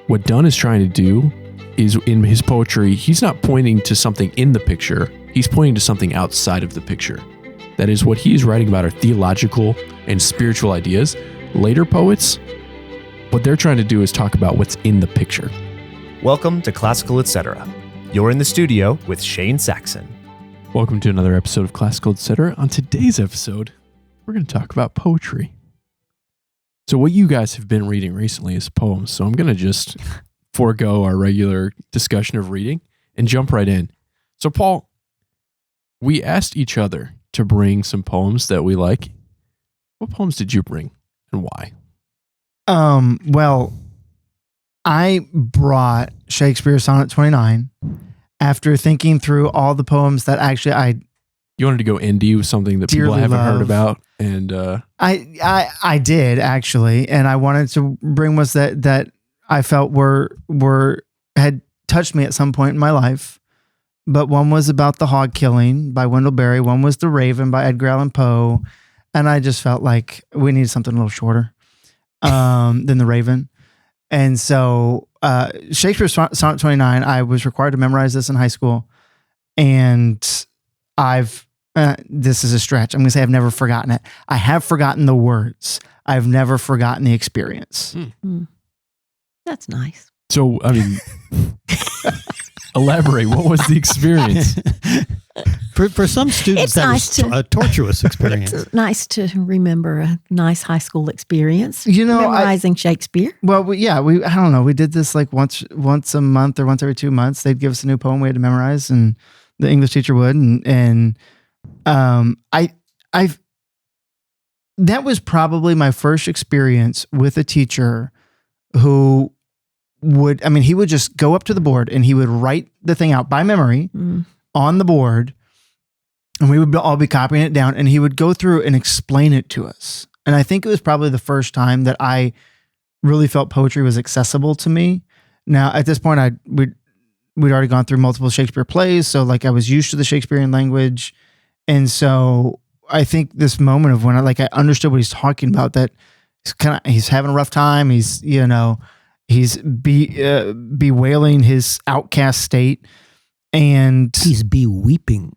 what Dunn is trying to do is, in his poetry, he's not pointing to something in the picture. He's pointing to something outside of the picture. That is, what he is writing about are theological and spiritual ideas. Later poets, what they're trying to do is talk about what's in the picture. Welcome to Classical Etc. You're in the studio with Shane Saxon. Welcome to another episode of Classical Etc. On today's episode, we're going to talk about poetry. So what you guys have been reading recently is poems. So I'm going to just forego our regular discussion of reading and jump right in. So Paul, we asked each other to bring some poems that we like. What poems did you bring and why? Well, I brought Shakespeare's Sonnet 29 after thinking through all the poems that actually You wanted to go indie with something that people haven't heard about, and I did actually, and I wanted to bring ones that I felt had touched me at some point in my life. But one was about the hog killing by Wendell Berry. One was The Raven by Edgar Allan Poe, and I just felt like we needed something a little shorter than The Raven. And so Shakespeare's Sonnet 29, I was required to memorize this in high school, and this is a stretch. I'm going to say I've never forgotten it. I have forgotten the words. I've never forgotten the experience. That's nice. So, I mean, elaborate. What was the experience? For some students, that was a tortuous experience. It's nice to remember a nice high school experience. Memorizing Shakespeare. Well, yeah, I don't know. We did this like once a month or once every 2 months. They'd give us a new poem we had to memorize, and the English teacher would. And that was probably my first experience with a teacher who he would just go up to the board and he would write the thing out by memory on the board, and we would all be copying it down, and he would go through and explain it to us. And I think it was probably the first time that I really felt poetry was accessible to me. Now, at this point, we'd already gone through multiple Shakespeare plays, so like I was used to the Shakespearean language. And so I think this moment of when I understood what he's talking about, that he's having a rough time. He's bewailing his outcast state, and he's beweeping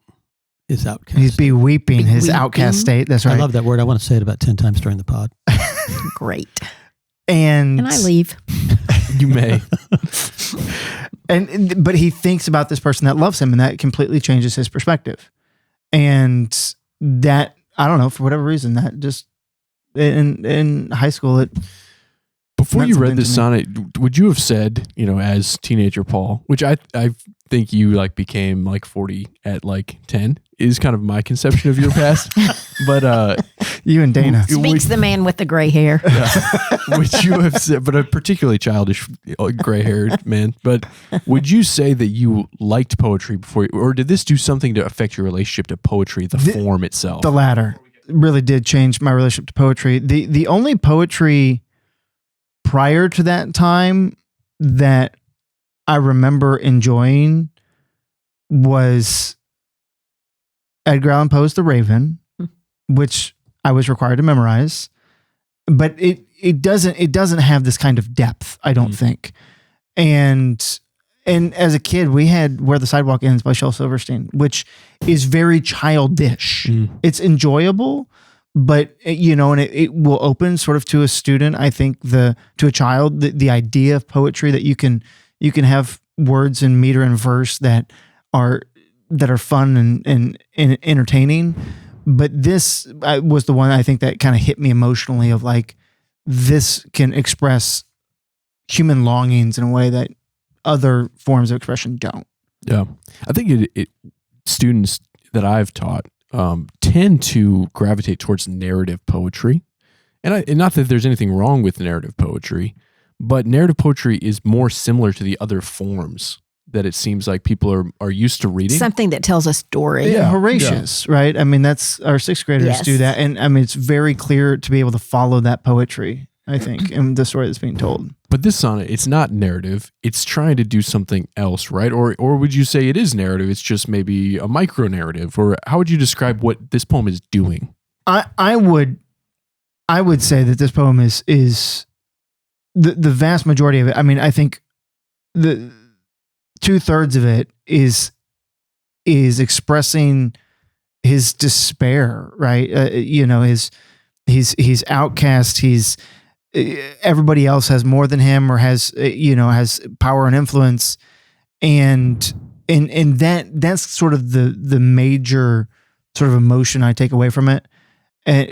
his outcast. He's beweeping his outcast state. That's right. I love that word. I want to say it about 10 times during the pod. Great. And can I leave? You may. But he thinks about this person that loves him, and that completely changes his perspective. And that, I don't know, for whatever reason, that just in high school, before you read this sonnet, would you have said, as teenager Paul, which I think you became 40 at 10 is kind of my conception of your past, but you and Dana speaks the man with the gray hair. Yeah, which you have said, but a particularly childish gray haired man. But would you say that you liked poetry before, or did this do something to affect your relationship to poetry, the form itself? The latter really did change my relationship to poetry. The only poetry prior to that time that I remember enjoying was Edgar Allan Poe's The Raven, which I was required to memorize, but it doesn't have this kind of depth, I don't think. And as a kid, we had Where the Sidewalk Ends by Shel Silverstein, which is very childish. It's enjoyable, but and it will open sort of to a student, I think, to a child, the idea of poetry, that you can have words and meter and verse that are fun and entertaining. But this was the one I think that kind of hit me emotionally, of this can express human longings in a way that other forms of expression don't. Yeah. I think students that I've taught tend to gravitate towards narrative poetry. And not that there's anything wrong with narrative poetry, but narrative poetry is more similar to the other forms that it seems like people are used to reading. Something that tells a story. Yeah, Horatius, right? I mean, that's our sixth graders do that. And I mean, it's very clear to be able to follow that poetry, I think, in the story that's being told. But this sonnet, it's not narrative. It's trying to do something else, right? Or would you say it is narrative? It's just maybe a micro narrative? Or how would you describe what this poem is doing? I would say that this poem is the vast majority of it, I mean, I think the 2/3 of it is expressing his despair, right? He's outcast. He's everybody else has more than him, or has power and influence, and that's sort of the major sort of emotion I take away from it.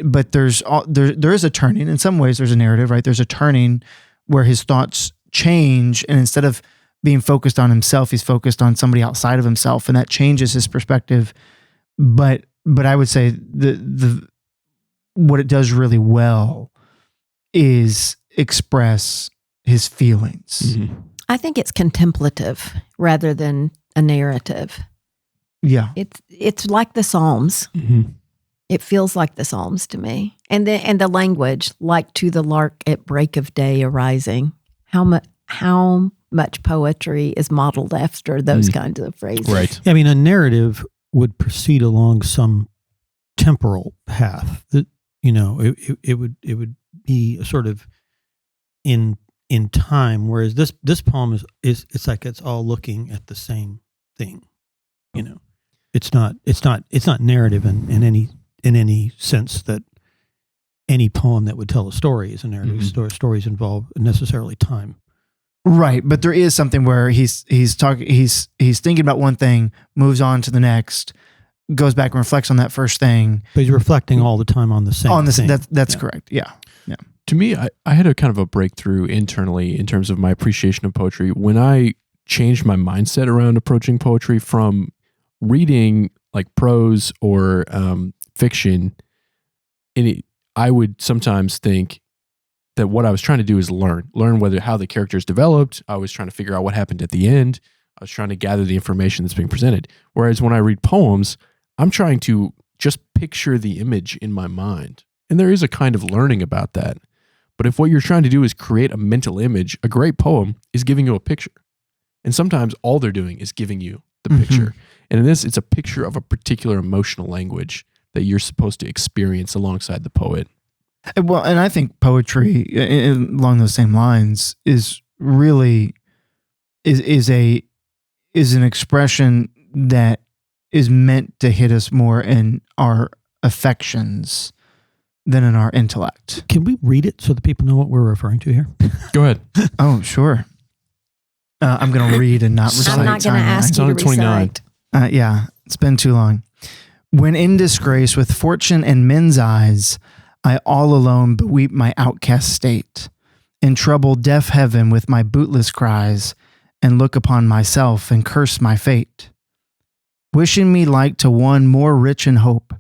But there is a turning. In some ways, there's a narrative, right? There's a turning where his thoughts change, and instead of being focused on himself, he's focused on somebody outside of himself, and that changes his perspective. But I would say the what it does really well is express his feelings. Mm-hmm. I think it's contemplative rather than a narrative. Yeah, it's like the Psalms. Mm-hmm. It feels like the Psalms to me, and the language, like to the lark at break of day arising. How much poetry is modeled after those kinds of phrases? Right. I mean, a narrative would proceed along some temporal path that, it would be a sort of in time, whereas this poem is it's like it's all looking at the same thing. It's not narrative in any sense that any poem that would tell a story is a narrative. Mm-hmm. Stories involve necessarily time. right. But there is something where he's thinking about one thing, moves on to the next, goes back and reflects on that first thing. But he's reflecting all the time on the same thing. That's correct. Yeah. To me, I had a kind of a breakthrough internally in terms of my appreciation of poetry when I changed my mindset around approaching poetry from reading like prose or fiction. I would sometimes think that what I was trying to do is learn how the characters developed. I was trying to figure out what happened at the end. I was trying to gather the information that's being presented. Whereas when I read poems, I'm trying to just picture the image in my mind. And there is a kind of learning about that. But if what you're trying to do is create a mental image, a great poem is giving you a picture. And sometimes all they're doing is giving you the picture. And in this, it's a picture of a particular emotional language that you're supposed to experience alongside the poet. Well, and I think poetry along those same lines is really is an expression that is meant to hit us more in our affections than in our intellect. Can we read it so that people know what we're referring to here? Go ahead. Oh, sure. I'm going to read and not recite. I'm not going to ask you to 29. recite. Yeah, it's been too long. When in disgrace with fortune and men's eyes, I all alone beweep my outcast state, in trouble deaf heaven with my bootless cries, and look upon myself and curse my fate. Wishing me like to one more rich in hope,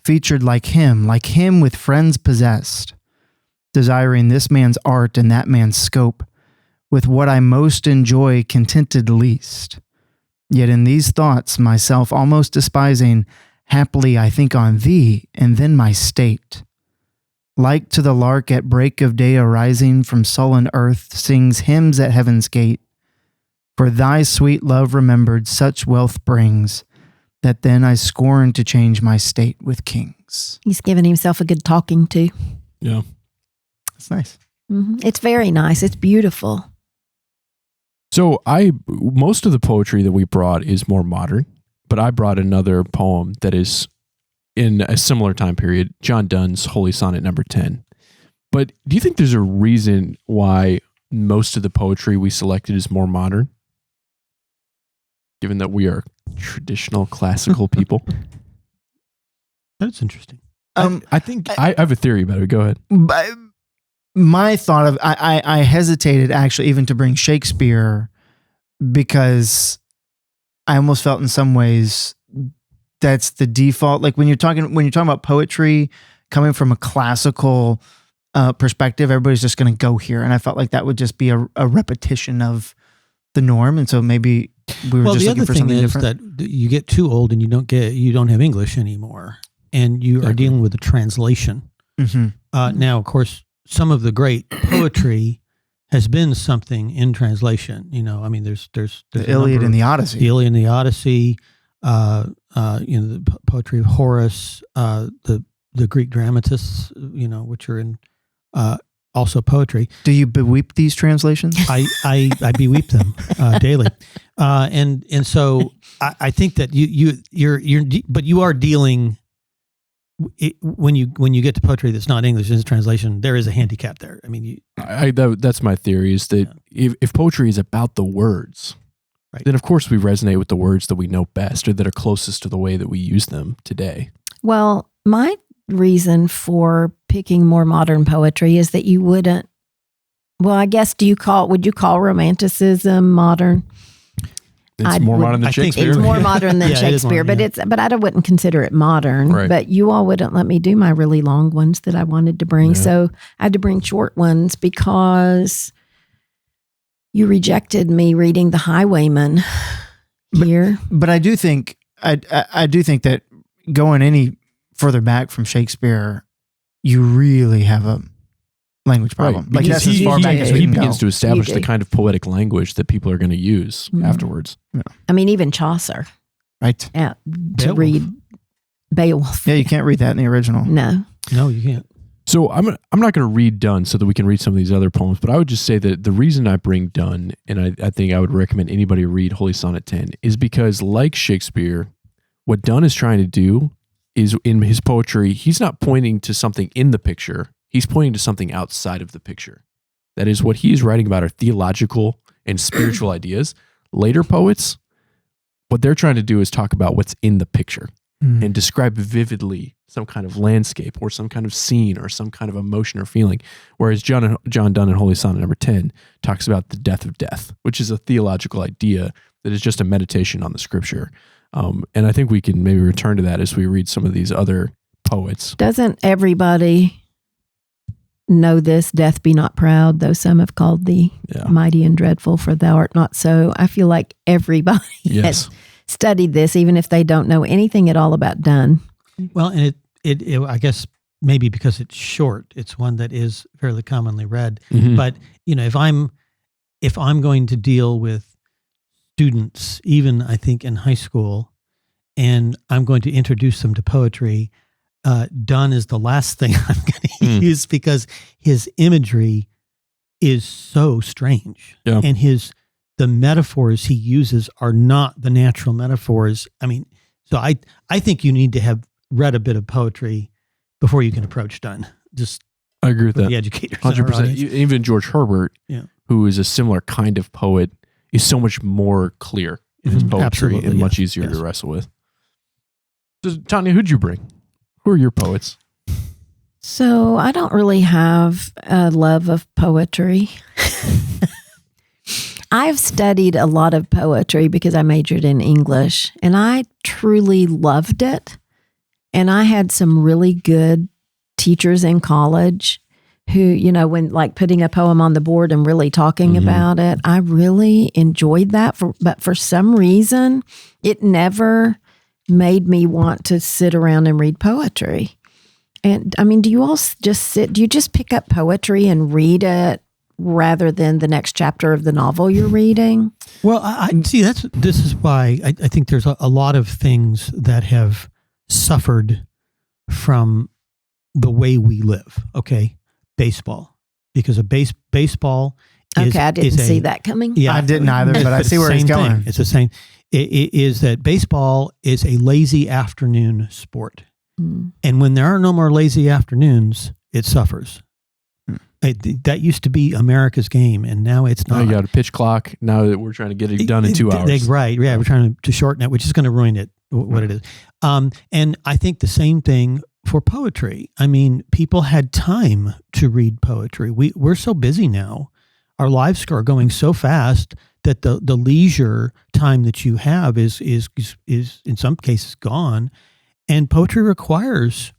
featured like him with friends possessed, desiring this man's art and that man's scope, with what I most enjoy contented least. Yet in these thoughts, myself almost despising, haply I think on thee, and then my state. Like to the lark at break of day arising from sullen earth, sings hymns at heaven's gate. For thy sweet love remembered such wealth brings, that then I scorn to change my state with kings. He's given himself a good talking to. Yeah. That's nice. It's very nice. It's beautiful. So most of the poetry that we brought is more modern, but I brought another poem that is in a similar time period, John Donne's Holy Sonnet number 10. But do you think there's a reason why most of the poetry we selected is more modern? Given that we are traditional classical people. That's interesting. I think I have a theory about it. Go ahead. My thought of I hesitated actually even to bring Shakespeare because I almost felt in some ways that's the default. Like when you're talking about poetry coming from a classical perspective, everybody's just going to go here, and I felt like that would just be a repetition of the norm, and so maybe we were just looking for something different. The other thing is that you get too old and you don't have English anymore, and you are dealing with a translation. Now, of course, some of the great poetry has been something in translation. I mean, there's the Iliad and the Odyssey. The Iliad and the Odyssey. The poetry of Horace, the Greek dramatists, which are in also poetry. Do you beweep these translations? I beweep them daily, and so I think that you are dealing. When you get to poetry that's not English in translation, there is a handicap there. I mean, that's my theory, is that if poetry is about the words, right, then of course we resonate with the words that we know best or that are closest to the way that we use them today. Well, my reason for picking more modern poetry is that you wouldn't. Well, I guess would you call Romanticism modern? It's more modern than Shakespeare. It's more modern than Shakespeare, modern, but I wouldn't consider it modern. Right. But you all wouldn't let me do my really long ones that I wanted to bring, so I had to bring short ones because you rejected me reading The Highwayman here. But I do think I do think that going any further back from Shakespeare, you really have a language problem. Right. Like Because that's as far back as we he can begins go. to establish You the do. kind of poetic language that people are going to use afterwards. I mean, even Chaucer Right. to Beowulf. read Beowulf. Yeah, you can't read that in the original. No. no, you can't. So I'm not going to read Donne so that we can read some of these other poems, but I would just say that the reason I bring Donne, and I think I would recommend anybody read Holy Sonnet 10, is because, like Shakespeare, what Donne is trying to do is, in his poetry, he's not pointing to something in the picture. He's pointing to something outside of the picture. That is, what he is writing about are theological and spiritual ideas. Later poets, what they're trying to do is talk about what's in the picture and describe vividly some kind of landscape or some kind of scene or some kind of emotion or feeling. Whereas John Donne in Holy Sonnet number 10 talks about the death of death, which is a theological idea that is just a meditation on the scripture. And I think we can maybe return to that as we read some of these other poets. Doesn't everybody know this? Death be not proud, though some have called thee mighty and dreadful, for thou art not so. I feel like everybody Yes. has studied this, even if they don't know anything at all about Donne. Well, and it I guess maybe because it's short, it's one that is fairly commonly read. Mhm. But if I'm going to deal with students, even I think in high school, and I'm going to introduce them to poetry, Donne is the last thing I'm going to use because his imagery is so strange, and the metaphors he uses are not the natural metaphors. I mean, so I think you need to have read a bit of poetry before you can approach Donne. Just I agree with for that. the educators, in our 100%. audience. Even George Herbert, Yeah. who is a similar kind of poet, is so much more clear in his Mhm. poetry Absolutely, and much yes, easier yes. to wrestle with. So, Tanya, who'd you bring? Who are your poets? So I don't really have a love of poetry. I've studied a lot of poetry because I majored in English, and I truly loved it. And I had some really good teachers in college who, when like putting a poem on the board and really talking about it, I really enjoyed that. But for some reason, it never made me want to sit around and read poetry. And I mean, do you just pick up poetry and read it rather than the next chapter of the novel you're reading? Well, I see. This is why I think there's a lot of things that have suffered from the way we live. Okay, baseball, because baseball. Okay, I didn't see that coming. Yeah, I didn't either, but I see where he's going. It's the same. It is that baseball is a lazy afternoon sport, and when there are no more lazy afternoons, it suffers. That used to be America's game, and now it's Now not. you got a pitch clock. Now that we're trying to get it done in 2 hours. Right. Yeah. We're trying to shorten it, which is going to ruin it, what it is. And I think the same thing for poetry. I mean, people had time to read poetry. We're so busy now. Our lives are going so fast that the leisure time that you have is in some cases gone. And poetry requires,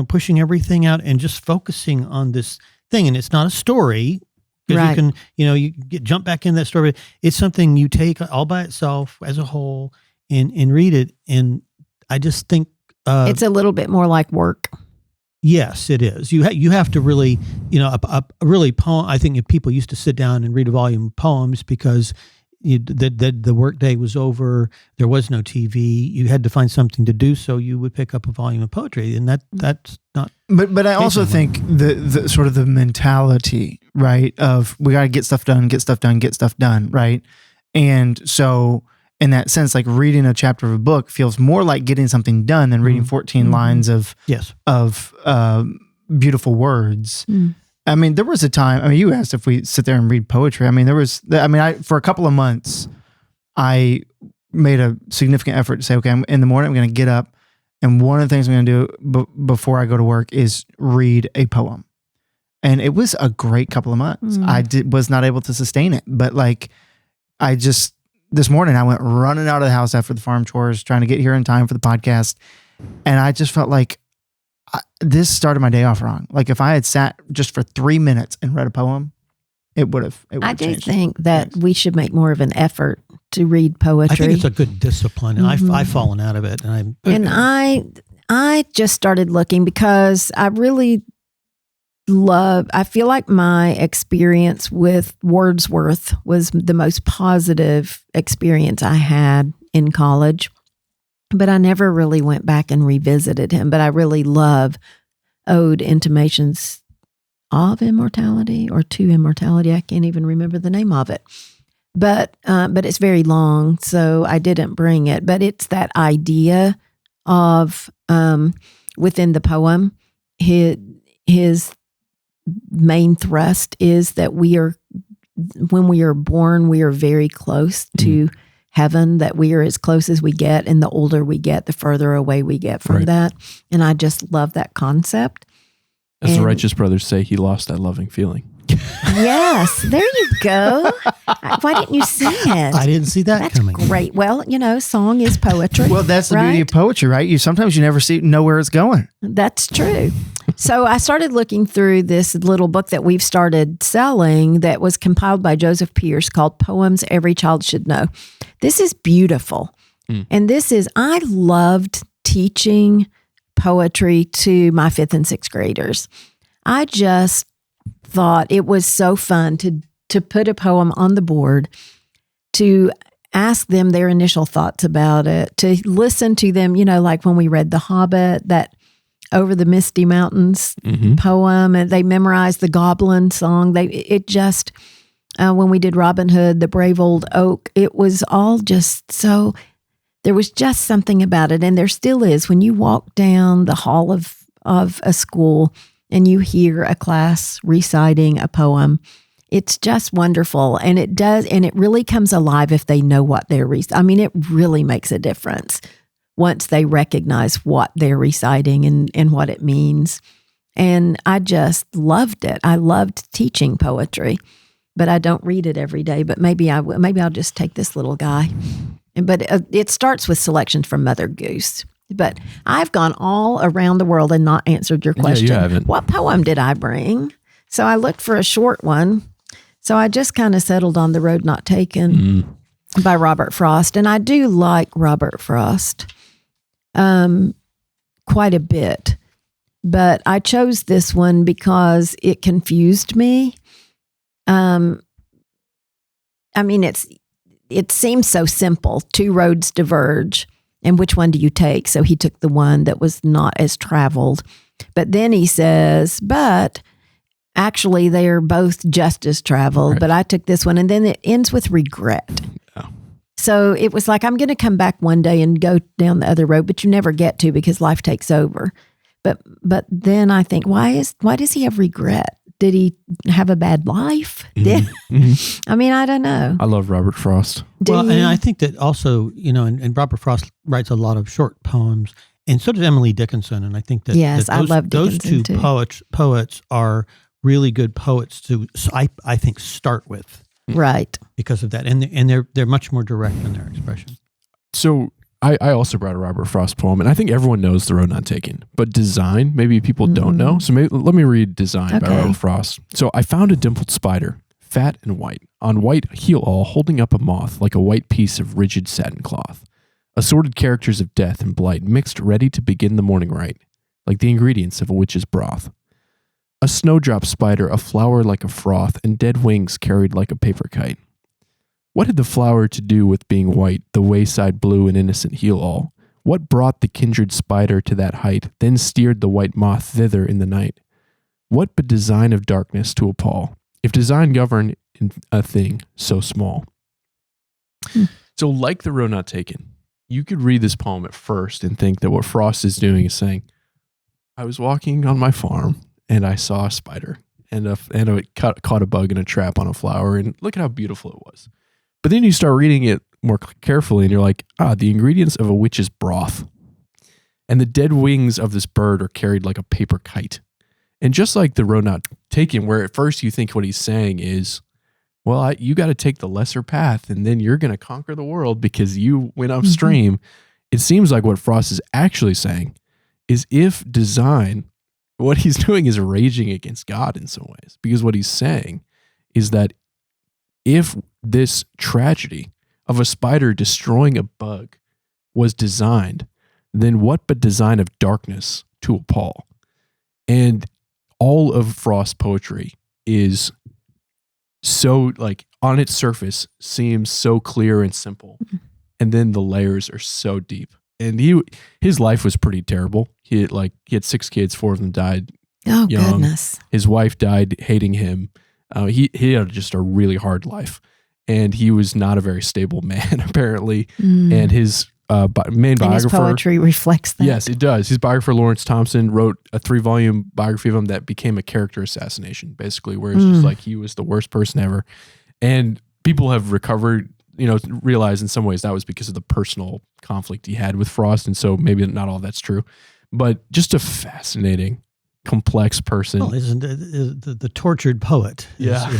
pushing everything out and just focusing on this thing. And it's not a story, because Right. you can jump back in that story. It's something you take all by itself as a whole and read it. And I just think It's a little bit more like work. yes, it is. You have to really, a really poem. I think if people used to sit down and read a volume of poems, because the workday was over. There was no TV. You had to find something to do, so you would pick up a volume of poetry, and that's not. But I also think the sort of the mentality, right, of we got to get stuff done, right, and so in that sense, like reading a chapter of a book feels more like getting something done than reading 14 lines of beautiful words. I mean, there was a time, I mean, you asked if we sit there and read poetry. I mean, for a couple of months, I made a significant effort to say, okay, in the morning, I'm going to get up. And one of the things I'm going to do before I go to work is read a poem. And it was a great couple of months. I was not able to sustain it. But like, this morning, I went running out of the house after the farm chores, trying to get here in time for the podcast. And I just felt like, this started my day off wrong. Like if I had sat just for 3 minutes and read a poem, it would have. I do think that we should make more of an effort to read poetry. I think it's a good discipline, and I've fallen out of it. And I just started looking because I really I feel like my experience with Wordsworth was the most positive experience I had in college. But I never really went back and revisited him. But I really love Ode, Intimations of Immortality or to Immortality. I can't even remember the name of it. But it's very long, so I didn't bring it. But it's that idea of within the poem, his main thrust is that when we are born, we are very close to heaven, that we are as close as we get, and the older we get, the further away we get from that. And I just love that concept. As the righteous brothers say, he lost that loving feeling. Yes, there you go. Why didn't you see it? I didn't see that That's coming. Great. Well, song is poetry. Well, that's the beauty of poetry, right? You never know where it's going. That's true. So I started looking through this little book that we've started selling that was compiled by Joseph Pierce called Poems Every Child Should Know. This is beautiful. And I loved teaching poetry to my 5th and 6th graders. I just thought it was so fun to put a poem on the board, to ask them their initial thoughts about it, to listen to them, like when we read The Hobbit, that Over the Misty Mountains poem, and they memorized the Goblin song. When we did Robin Hood, The Brave Old Oak, it was all just so, there was just something about it. And there still is. When you walk down the hall of a school and you hear a class reciting a poem, it's just wonderful. And it really comes alive if they know what they're reciting. It really makes a difference once they recognize what they're reciting and what it means. And I just loved it. I loved teaching poetry, but I don't read it every day. But maybe I'll just take this little guy. But it starts with selections from Mother Goose. But I've gone all around the world and not answered your question. Yeah, you haven't. What poem did I bring? So I looked for a short one. So I just kind of settled on The Road Not Taken by Robert Frost. And I do like Robert Frost quite a bit. But I chose this one because it confused me. It seems so simple. 2 roads diverge. And which one do you take? So he took the one that was not as traveled. But then he says, but actually they are both just as traveled. Right. But I took this one. And then it ends with regret. Yeah. So it was like, I'm going to come back one day and go down the other road, but you never get to because life takes over. But then I think, why does he have regret? Did he have a bad life? I don't know. I love Robert Frost. And I think that also, and Robert Frost writes a lot of short poems, and so does Emily Dickinson. And I think that, I love those two too. poets are really good poets to, I think, start with. Right. Because of that. And they're much more direct in their expression. So I also brought a Robert Frost poem, and I think everyone knows The Road Not Taken. But Design, maybe people don't know. So let me read Design by Robert Frost. So I found a dimpled spider, fat and white, on white heel all holding up a moth like a white piece of rigid satin cloth. Assorted characters of death and blight mixed ready to begin the morning rite, like the ingredients of a witch's broth. A snowdrop spider, a flower like a froth, and dead wings carried like a paper kite. What had the flower to do with being white, the wayside blue and innocent heal all? What brought the kindred spider to that height, then steered the white moth thither in the night? What but design of darkness to appall, if design govern in a thing so small? So like the road not taken, you could read this poem at first and think that what Frost is doing is saying, I was walking on my farm and I saw a spider and it caught a bug in a trap on a flower, and look at how beautiful it was. But then you start reading it more carefully and you're like, the ingredients of a witch's broth. And the dead wings of this bird are carried like a paper kite. And just like the road not taken, where at first you think what he's saying is, well, you got to take the lesser path and then you're going to conquer the world because you went upstream. It seems like what Frost is actually saying is if design, what he's doing is raging against God in some ways, because what he's saying is that if this tragedy of a spider destroying a bug was designed, then what but design of darkness to appall? And all of Frost's poetry is so, like, on its surface seems so clear and simple, and then the layers are so deep. And his life was pretty terrible. He had 6 kids, 4 of them died young. Goodness. His wife died hating him. He had just a really hard life, and he was not a very stable man apparently. And his main biographer, his poetry reflects that. Yes, it does. His biographer Lawrence Thompson wrote a 3-volume biography of him that became a character assassination, basically, where it's just like he was the worst person ever. And people have recovered, realized in some ways that was because of the personal conflict he had with Frost, and so maybe not all that's true, but just a fascinating, complex person. Well, isn't the tortured poet? Yeah.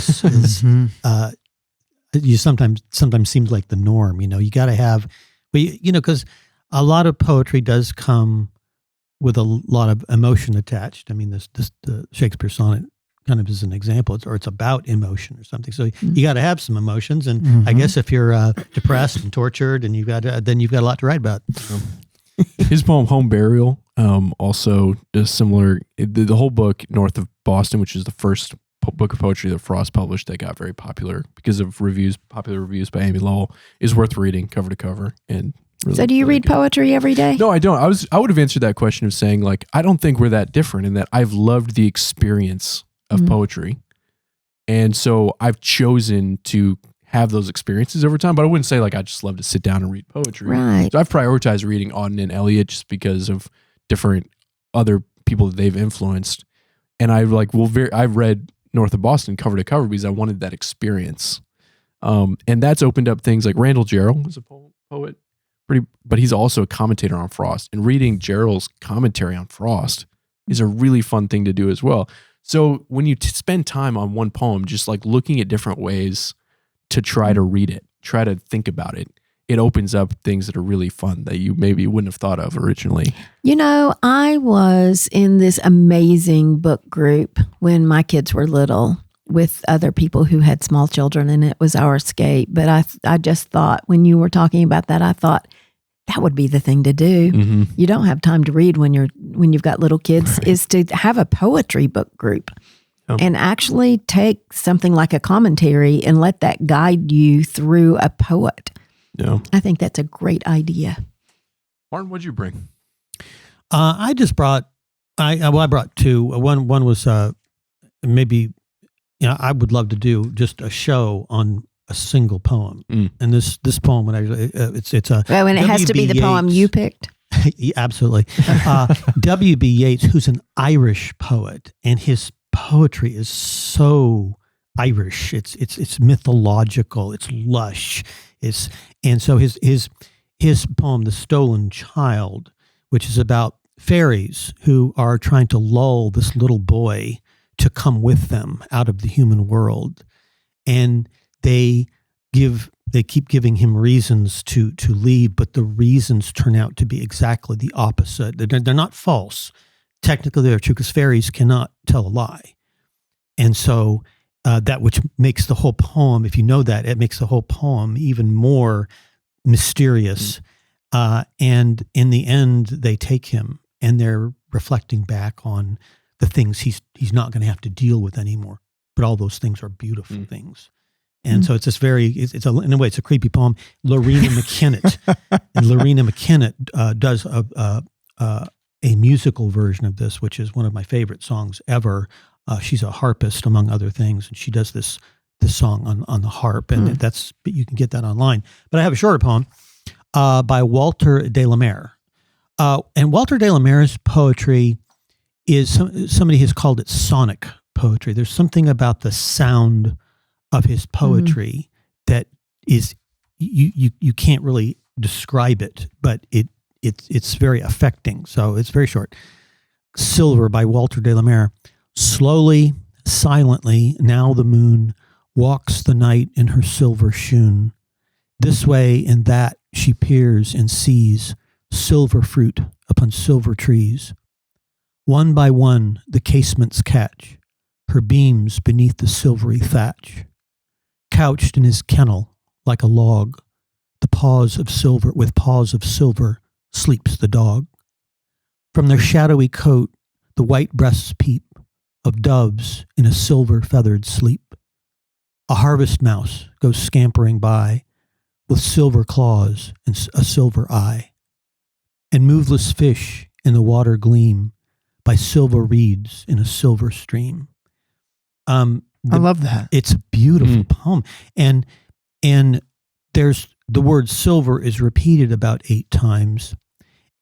You sometimes seems like the norm. You got to have, because a lot of poetry does come with a lot of emotion attached. I mean, the Shakespeare sonnet kind of is an example, it's about emotion or something. So you got to have some emotions, and I guess if you're depressed and tortured, and then you've got a lot to write about. His poem "Home Burial" also is similar. The whole book "North of Boston," which is the first book of poetry that Frost published that got very popular because of popular reviews by Amy Lowell, is worth reading cover to cover. And really, so do you really read good. Poetry every day? No, I don't. I would have answered that question of saying, like, I don't think we're that different in that I've loved the experience of poetry. And so I've chosen to have those experiences over time, but I wouldn't say like I just love to sit down and read poetry. Right. So I've prioritized reading Auden and Eliot just because of different other people that they've influenced. And I've read North of Boston cover to cover because I wanted that experience. And that's opened up things like Randall Jarrell was a poet, but he's also a commentator on Frost. And reading Jarrell's commentary on Frost is a really fun thing to do as well. So when you spend time on one poem, just like looking at different ways to try to read it, try to think about it, it opens up things that are really fun that you maybe wouldn't have thought of originally. I was in this amazing book group when my kids were little with other people who had small children, and it was our escape. But I just thought, when you were talking about that, I thought that would be the thing to do. You don't have time to read when you've got little kids, right. Is to have a poetry book group and actually take something like a commentary and let that guide you through a poet. Yeah. I think that's a great idea. Martin, what'd you bring? I just brought, I brought 2. One was maybe, I would love to do just a show on a single poem. And this poem, when it's a. Well, and it has to be the poem you picked. Absolutely. W.B. Yeats, who's an Irish poet, and his poetry is so Irish. It's mythological. It's lush. And so his poem, "The Stolen Child," which is about fairies who are trying to lull this little boy to come with them out of the human world, and they keep giving him reasons to leave, but the reasons turn out to be exactly the opposite. They're not false. Technically, they're true because fairies cannot tell a lie. And so that which makes the whole poem, if you know that, it makes the whole poem even more mysterious. And in the end, they take him, and they're reflecting back on the things he's not going to have to deal with anymore. But all those things are beautiful things. And so it's this in a way, it's a creepy poem. Lorena McKennitt. And Lorena McKennitt does a musical version of this, which is one of my favorite songs ever. She's a harpist, among other things, and she does this song on the harp, and you can get that online. But I have a shorter poem by Walter de la Mare. And Walter de la Mare's poetry is somebody has called it sonic poetry. There's something about the sound of his poetry that is you can't really describe it, but it's very affecting. So it's very short. Silver by Walter de la Mare. Slowly, silently, now the moon walks the night in her silver shoon. This way and that she peers and sees silver fruit upon silver trees. One by one the casements catch her beams beneath the silvery thatch. Couched in his kennel like a log, with paws of silver sleeps the dog. From their shadowy coat the white breasts peep of doves in a silver feathered sleep. A harvest mouse goes scampering by with silver claws and a silver eye. And moveless fish in the water gleam by silver reeds in a silver stream. I love that. It's a beautiful poem. And there's the word silver is repeated about 8 times.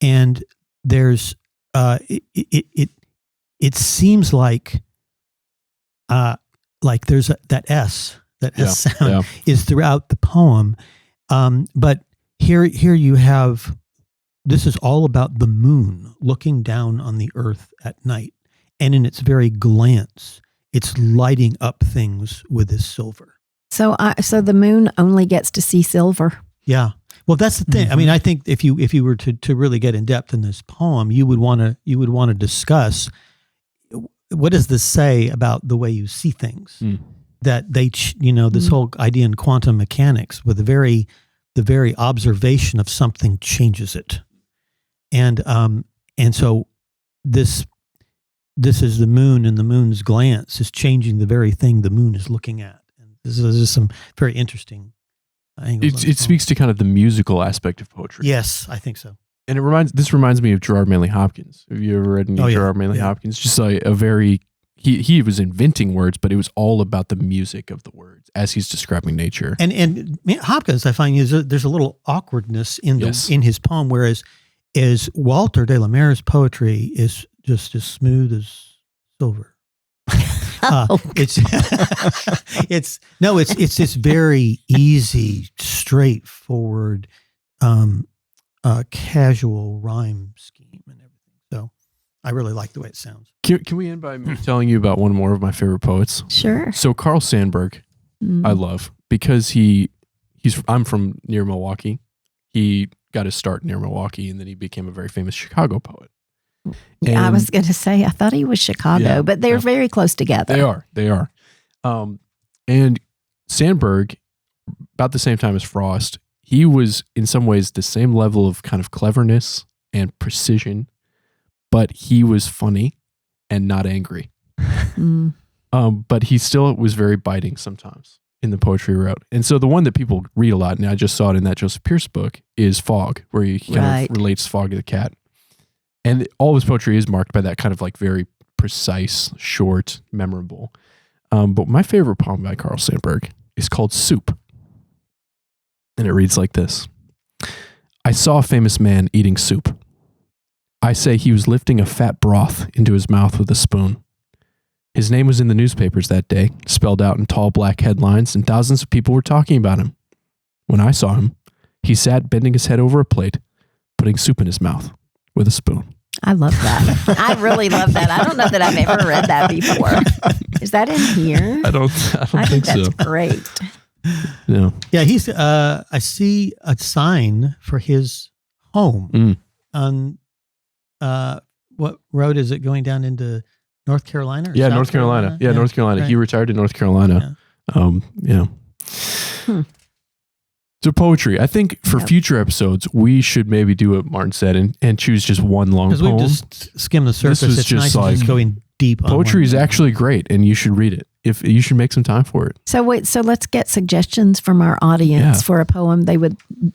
And there's it seems like there's that S sound is throughout the poem. But here you have, this is all about the moon looking down on the earth at night. And in its very glance, it's lighting up things with this silver. So the moon only gets to see silver. Yeah. Well, that's the thing. I mean, I think if you were to really get in depth in this poem, you would want to discuss what does this say about the way you see things. That they, this whole idea in quantum mechanics, with the very observation of something changes it, and so this is the moon, and the moon's glance is changing the very thing the moon is looking at. And this is some very interesting angles. It speaks to kind of the musical aspect of poetry. Yes, I think so. And this reminds me of Gerard Manley Hopkins. Have you ever read any Gerard Manley Hopkins? Just like a very, he was inventing words, but it was all about the music of the words as he's describing nature. And Hopkins, I find, there's a little awkwardness in his poem, whereas Walter de la Mare's poetry is just as smooth as silver. It's this very easy, straightforward, casual rhyme scheme and everything. So I really like the way it sounds. Can we end by me telling you about one more of my favorite poets? Sure. So Carl Sandburg, I love, because I'm from near Milwaukee. He got his start near Milwaukee, and then he became a very famous Chicago poet. And I was going to say, I thought he was Chicago, but they're very close together. They are. And Sandburg, about the same time as Frost, he was in some ways the same level of kind of cleverness and precision, but he was funny and not angry. But he still was very biting sometimes in the poetry he wrote. And so the one that people read a lot, and I just saw it in that Joseph Pierce book, is Fog, where he kind of relates Fog to the cat. And all of his poetry is marked by that kind of like very precise, short, memorable. But my favorite poem by Carl Sandburg is called Soup. And it reads like this. I saw a famous man eating soup. I say he was lifting a fat broth into his mouth with a spoon. His name was in the newspapers that day, spelled out in tall black headlines, and thousands of people were talking about him. When I saw him, he sat bending his head over a plate, putting soup in his mouth with a spoon. I love that. I really love that. I don't know that I've ever read that before. Is that in here? I don't think so. That's great. No. Yeah, he's. I see a sign for his home on. What road is it going down into North Carolina? Yeah, North Carolina. Yeah, North Carolina. Right. He retired in North Carolina. Yeah. So poetry. I think for future episodes, we should maybe do what Martin said and choose just one long poem. Because we just skim the surface. This was it's just nice like just going deep. Poetry is actually great, and you should read it. if you should make some time for it. So let's get suggestions from our audience Yeah. for a poem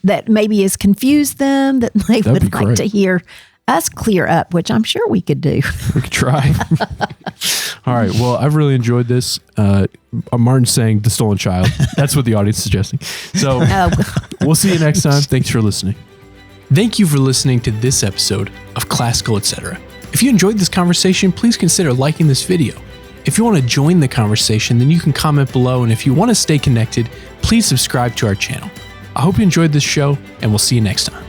that maybe has confused them, that they That'd would be like great. to hear us clear up, which I'm sure we could do. We could try. All right. Well, I've really enjoyed this. Martin's saying The Stolen Child. That's what the audience is suggesting. So we'll see you next time. Thanks for listening. Thank you for listening to this episode of Classical Etc. If you enjoyed this conversation, please consider liking this video. If you want to join the conversation, then you can comment below. And if you want to stay connected, please subscribe to our channel. I hope you enjoyed this show, and we'll see you next time.